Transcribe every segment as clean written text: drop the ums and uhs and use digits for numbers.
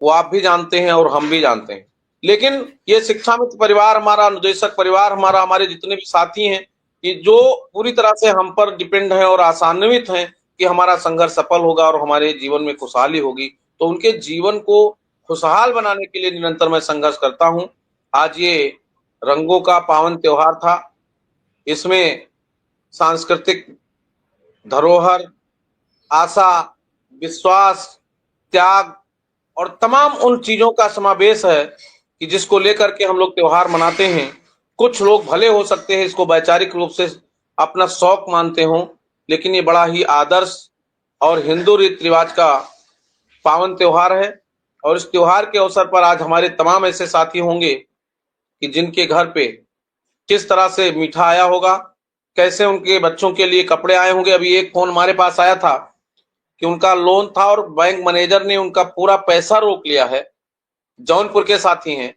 वो आप भी जानते हैं और हम भी जानते हैं। लेकिन ये शिक्षा मित्र परिवार हमारा, अनुदेशक परिवार हमारा, हमारे जितने भी साथी हैं, कि जो पूरी तरह से हम पर डिपेंड हैं और आशान्वित हैं कि हमारा संघर्ष सफल होगा और हमारे जीवन में खुशहाली होगी, तो उनके जीवन को खुशहाल बनाने के लिए निरंतर मैं संघर्ष करता हूं। आज ये रंगों का पावन त्योहार था। इसमें सांस्कृतिक धरोहर, आशा, विश्वास, त्याग और तमाम उन चीजों का समावेश है कि जिसको लेकर के हम लोग त्योहार मनाते हैं। कुछ लोग भले हो सकते हैं इसको वैचारिक रूप से अपना शौक मानते हों, लेकिन ये बड़ा ही आदर्श और हिंदू रीति रिवाज का पावन त्योहार है। और इस त्योहार के अवसर पर आज हमारे तमाम ऐसे साथी होंगे कि जिनके घर पे किस तरह से मीठा आया होगा, कैसे उनके बच्चों के लिए कपड़े आए होंगे। अभी एक फोन हमारे पास आया था कि उनका लोन था और बैंक मैनेजर ने उनका पूरा पैसा रोक लिया है। जौनपुर के साथी हैं,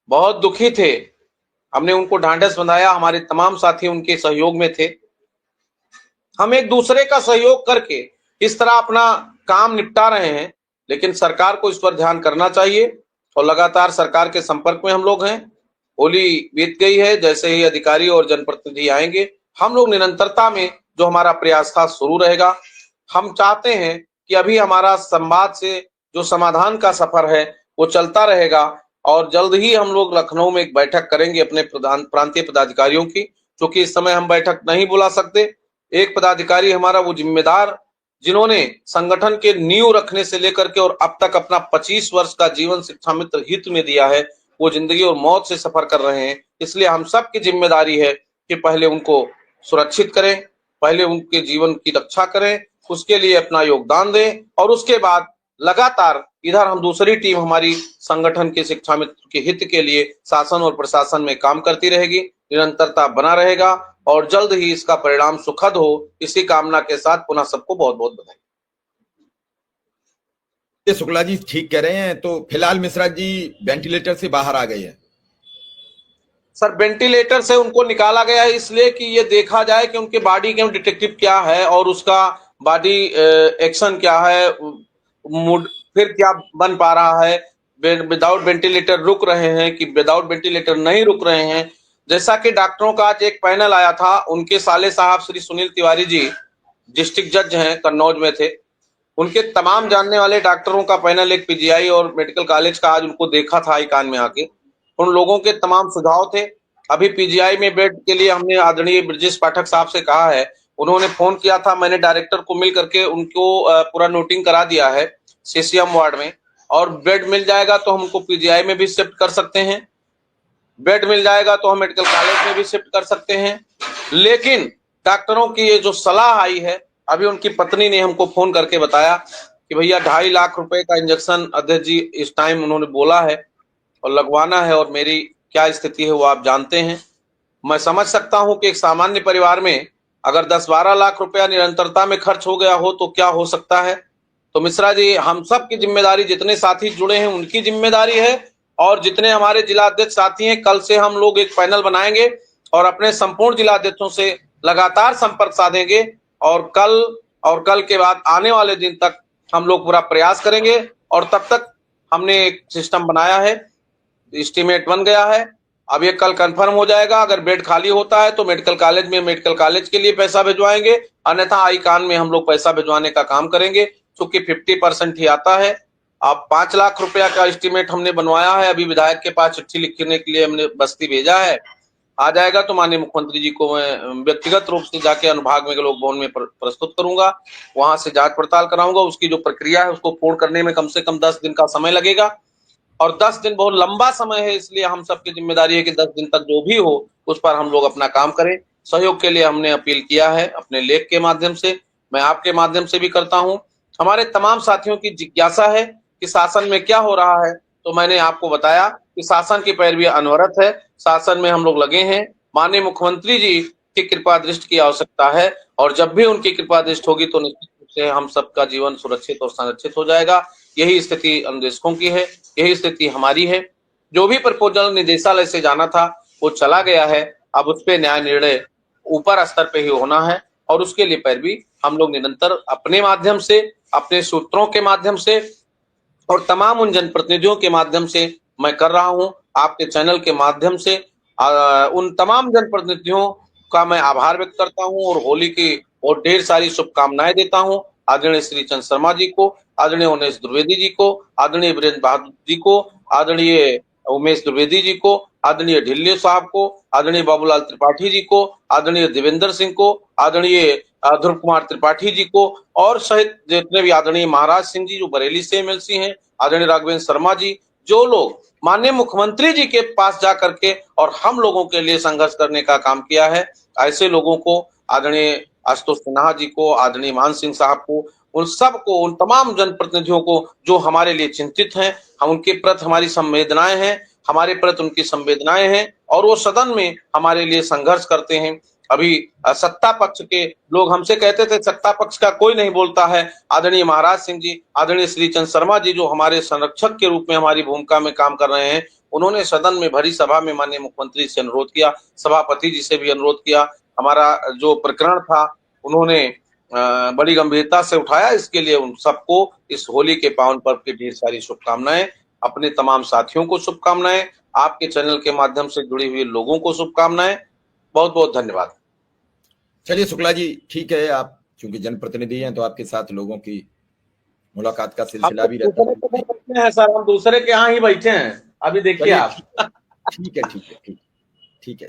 बहुत दुखी थे। हमने उनको ढांढस बंधाया, हमारे तमाम साथी उनके सहयोग में थे। हम एक दूसरे का सहयोग करके इस तरह अपना काम निपटा रहे हैं, लेकिन सरकार को इस पर ध्यान करना चाहिए और लगातार सरकार के संपर्क में हम लोग हैं। होली बीत गई है, जैसे ही अधिकारी और जनप्रतिनिधि आएंगे, हम लोग निरंतरता में जो हमारा प्रयास था शुरू रहेगा। हम चाहते हैं कि अभी हमारा संवाद से जो समाधान का सफर है वो चलता रहेगा और जल्द ही हम लोग लखनऊ में एक बैठक करेंगे अपने प्रांतीय पदाधिकारियों की, क्योंकि इस समय हम बैठक नहीं बुला सकते। एक पदाधिकारी हमारा वो जिम्मेदार, जिन्होंने संगठन के नींव रखने से लेकर के और अब तक अपना 25 वर्ष का जीवन शिक्षा मित्र हित में दिया है, वो जिंदगी और मौत से सफर कर रहे हैं। इसलिए हम सब की जिम्मेदारी है कि पहले उनको सुरक्षित करें, पहले उनके जीवन की रक्षा करें, उसके लिए अपना योगदान दें और उसके बाद लगातार इधर हम दूसरी टीम हमारी संगठन के शिक्षा मित्र के हित के लिए शासन और प्रशासन में काम करती रहेगी। निरंतरता बना रहेगा और जल्द ही इसका परिणाम सुखद हो, इसी कामना के साथ पुनः सबको बहुत बहुत बधाई। शुक्ला जी ठीक कह रहे हैं। तो फिलहाल मिश्रा जी वेंटिलेटर से बाहर आ गए हैं। सर, वेंटिलेटर से उनको निकाला गया है इसलिए कि ये देखा जाए कि उनके बॉडी के डिटेक्टिव क्या है और उसका बॉडी एक्शन क्या है, मूड फिर क्या बन पा रहा है, विदाउट वेंटिलेटर रुक रहे हैं कि विदाउट वेंटिलेटर नहीं रुक रहे हैं। जैसा कि डॉक्टरों का आज एक पैनल आया था, उनके साले साहब श्री सुनील तिवारी जी डिस्ट्रिक्ट जज हैं, कन्नौज में थे। उनके तमाम जानने वाले डॉक्टरों का पैनल एक पीजीआई और मेडिकल कॉलेज का आज उनको देखा था कान में आके। उन लोगों के तमाम सुझाव थे। अभी पीजीआई में बेड के लिए हमने आदरणीय ब्रजेश पाठक साहब से कहा है, उन्होंने फोन किया था, मैंने डायरेक्टर को मिल करके उनको पूरा नोटिंग करा दिया है सीसीएम वार्ड में, और बेड मिल जाएगा तो हम उनको पीजीआई में भी शिफ्ट कर सकते हैं, बेड मिल जाएगा तो हम मेडिकल कॉलेज में भी शिफ्ट कर सकते हैं। लेकिन डॉक्टरों की ये जो सलाह आई है, अभी उनकी पत्नी ने हमको फोन करके बताया कि भैया 2.5 लाख रुपए का इंजेक्शन अध्यक्ष जी इस टाइम उन्होंने बोला है और लगवाना है, और मेरी क्या स्थिति है वो आप जानते हैं। मैं समझ सकता हूं कि एक सामान्य परिवार में अगर 10-12 लाख रुपया निरंतरता में खर्च हो गया हो तो क्या हो सकता है। तो मिश्रा जी, हम सब की जिम्मेदारी, जितने साथी जुड़े हैं उनकी जिम्मेदारी है, और जितने हमारे जिला अध्यक्ष साथी हैं, कल से हम लोग एक पैनल बनाएंगे और अपने संपूर्ण जिला अध्यक्षों से लगातार संपर्क साधेंगे और कल के बाद आने वाले दिन तक हम लोग पूरा प्रयास करेंगे। और तब तक हमने एक सिस्टम बनाया है, एस्टीमेट बन गया है। अब ये कल कंफर्म हो जाएगा। अगर बेड खाली होता है तो मेडिकल कॉलेज में मेडिकल कॉलेज के लिए पैसा भिजवाएंगे, अन्यथा आई कान में हम लोग पैसा भिजवाने का काम करेंगे, क्योंकि 50% ही आता है। अब 5 लाख रुपया का एस्टीमेट हमने बनवाया है। अभी विधायक के पास चिट्ठी लिखने के लिए हमने बस्ती भेजा है, आ जाएगा तो माननीय मुख्यमंत्री जी को मैं व्यक्तिगत रूप से जाके अनुभाग में लोक भवन में प्रस्तुत करूंगा, वहां से जांच पड़ताल कराऊंगा। उसकी जो प्रक्रिया है उसको पूर्ण करने में कम से कम 10 दिन का समय लगेगा, और 10 दिन बहुत लंबा समय है, इसलिए हम सबकी जिम्मेदारी है कि 10 दिन तक जो भी हो उस पर हम लोग अपना काम करें। सहयोग के लिए हमने अपील किया है अपने लेख के माध्यम से, मैं आपके माध्यम से भी करता हूं। हमारे तमाम साथियों की जिज्ञासा है कि शासन में क्या हो रहा है, तो मैंने आपको बताया कि शासन की पैरवी अनवरत है, शासन में हम लोग लगे हैं। माननीय मुख्यमंत्री जी की कृपा दृष्टि की आवश्यकता है, और जब भी उनकी कृपा दृष्टि होगी तो निश्चित रूप से हम सबका जीवन सुरक्षित और संरक्षित हो जाएगा। यही स्थिति अनुदेशकों की है, यही स्थिति हमारी है। जो भी प्रपोजल निदेशालय से जाना था वो चला गया है, अब उस पर न्याय निर्णय ऊपर स्तर पे ही होना है, और उसके लिए पैरवी हम लोग निरंतर अपने माध्यम से, अपने सूत्रों के माध्यम से और तमाम उन जनप्रतिनिधियों के माध्यम से मैं कर रहा हूं, आपके चैनल के माध्यम से उन तमाम जनप्रतिनिधियों का मैं आभार व्यक्त करता हूं और होली की और ढेर सारी शुभकामनाएं देता हूं आदरणीय श्री चंद्र शर्मा जी को, आदरणीय उमेश द्विवेदी जी को, आदरणीय वीरेंद्र बहादुर जी को, आदरणीय उमेश द्विवेदी जी को, आदरणीय ढिल्लियो साहब को, आदरणीय बाबूलाल त्रिपाठी जी को, आदरणीय देवेंद्र सिंह को, आदरणीय ध्रुव कुमार त्रिपाठी जी को और सहित जितने भी आदरणीय महाराज सिंह जी जो बरेली से एमएलसी हैं, आदरणीय राघवेंद्र शर्मा जी, जो लोग माननीय मुख्यमंत्री जी के पास जा करके और हम लोगों के लिए संघर्ष करने का काम किया है, ऐसे लोगों को, आदरणीय आशुतोष सिन्हा जी को, आदरणीय मान सिंह साहब को, उन सबको, उन तमाम जनप्रतिनिधियों को जो हमारे लिए चिंतित हैं, हम उनके प्रति हमारी संवेदनाएं हैं, हमारे प्रति उनकी संवेदनाएं हैं और वो सदन में हमारे लिए संघर्ष करते हैं। अभी सत्ता पक्ष के लोग हमसे कहते थे सत्ता पक्ष का कोई नहीं बोलता है, आदरणीय महाराज सिंह जी, आदरणीय श्री चंद्र शर्मा जी जो हमारे संरक्षक के रूप में हमारी भूमिका में काम कर रहे हैं, उन्होंने सदन में भरी सभा में माननीय मुख्यमंत्री से अनुरोध किया, सभापति जी से भी अनुरोध किया, हमारा जो प्रकरण था उन्होंने बड़ी गंभीरता से उठाया। इसके लिए उन सबको इस होली के पावन पर्व की ढेर सारी शुभकामनाएं, अपने तमाम साथियों को शुभकामनाएं, आपके चैनल के माध्यम से जुड़े हुए लोगों को शुभकामनाएं। बहुत बहुत धन्यवाद। चलिए शुक्ला जी, ठीक है, आप चूंकि जनप्रतिनिधि हैं तो आपके साथ लोगों की मुलाकात का सिलसिला भी रहता है। बैठे हैं सर, हम दूसरे के यहाँ ही बैठे हैं, अभी देखिए आप। ठीक है, ठीक है, ठीक है, ठीक है।